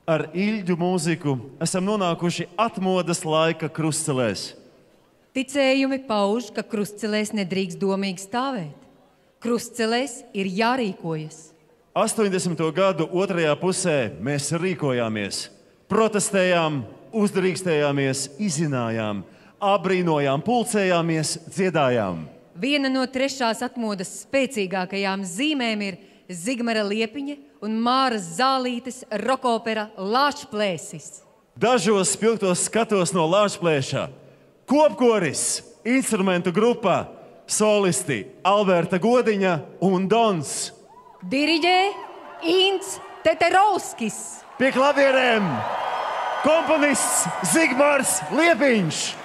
ar Ilģu mūziku esam nonākuši atmodas laika krustcelēs. Ticējumi pauž, ka krustcelēs nedrīkst domīgi stāvēt. Krustcelēs ir jārīkojas. 80. gadu otrajā pusē mēs rīkojāmies, protestējām, uzdrīkstējāmies, izzinājām, abrīnojām, pulcējāmies, dziedājām. Viena no trešās atmodas spēcīgākajām zīmēm ir Zigmara Liepiņa un Māras Zālītes rokopera Lāčplēsis. Dažos spilgtos skatos no Lāčplēša kopkoris, instrumentu grupa, solisti Alberta Godiņa un Dons. Diriģē Ints Teterovskis. Pie klavierēm komponists Zigmars Liepiņš.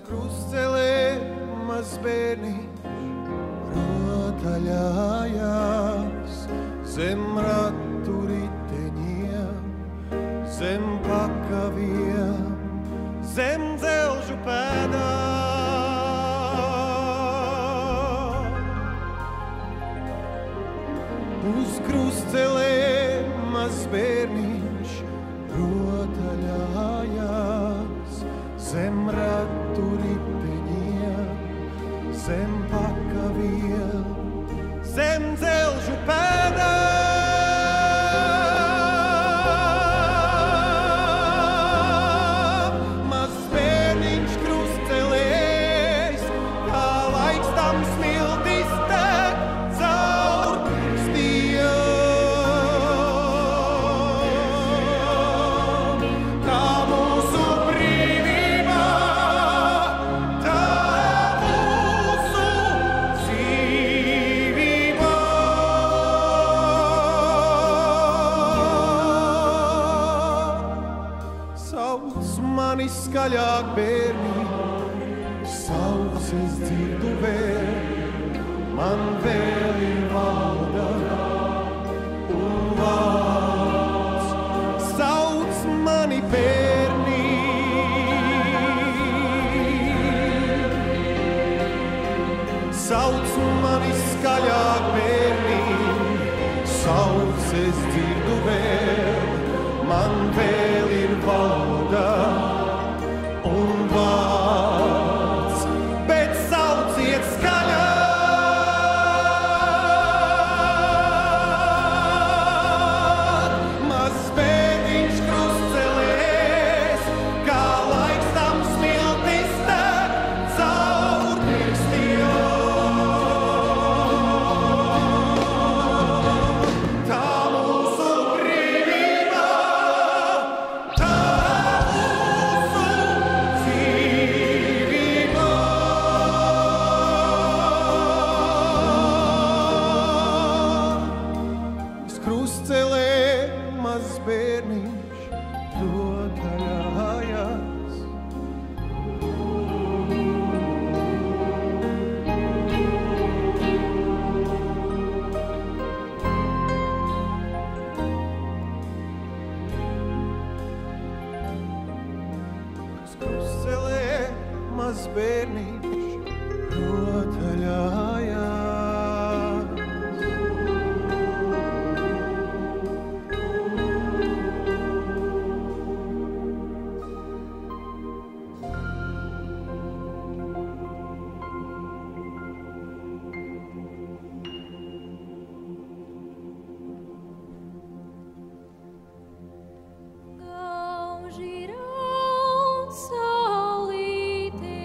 Krustcelē maz bērniņš rotaļājās zem ratu riteņiem, zem pakaviem, zem dzelžu pēdām. Uz krustcelē maz bērniņš rotaļājās zem ratu riteņiem, zem pakaviem, zem dzelžu pēdām. Mazs bērniņš krustcelēs, kā laiks tam smiltis tek caur pirkstiem. Tā mūsu brīvība, tā mūsu dzīvība. Sauc mani skaļāk, bērni, sauc es dzirdu vēl, man vēl ir valoda un vārds. Sauc mani, bērni, sauc mani skaļāk, bērni, sauc es dzirdu vēl, man vēl ir valoda un vārds, bet sauciet skaļāk. Mazs bērniņš krustcelēs, kā laiks tam smiltis tek caur pirkstiem. Tā mūsu brīvība, tā mūsu dzīvība. Uz krustcelē mazs bērniņš rotaļājās. Uz krustcelē mazs bērniņš rotaļājās. Gauži raud saulītē,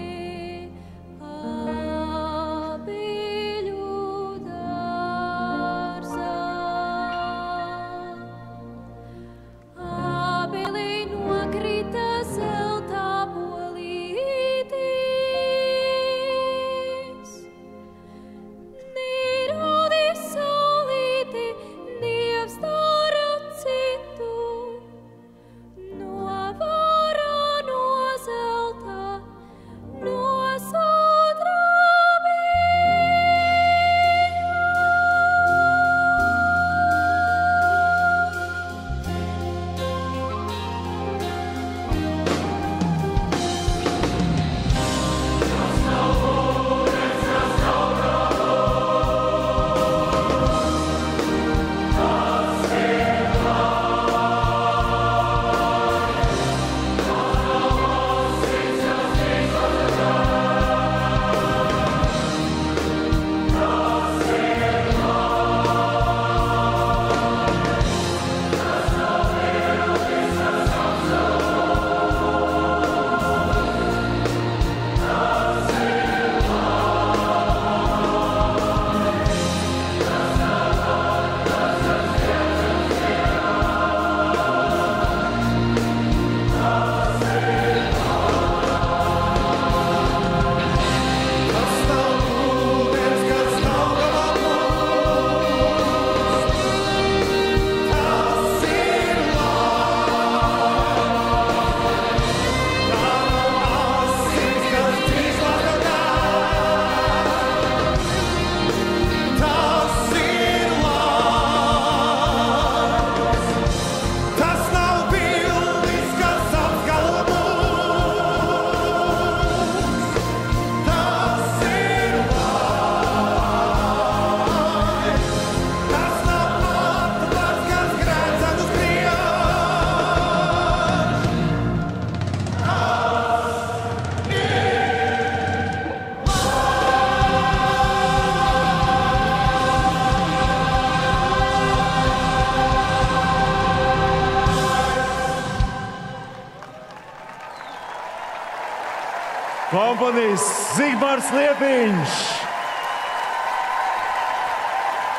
komponists Zigmārs Liepiņš,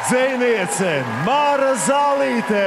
dzejniece Māra Zālīte.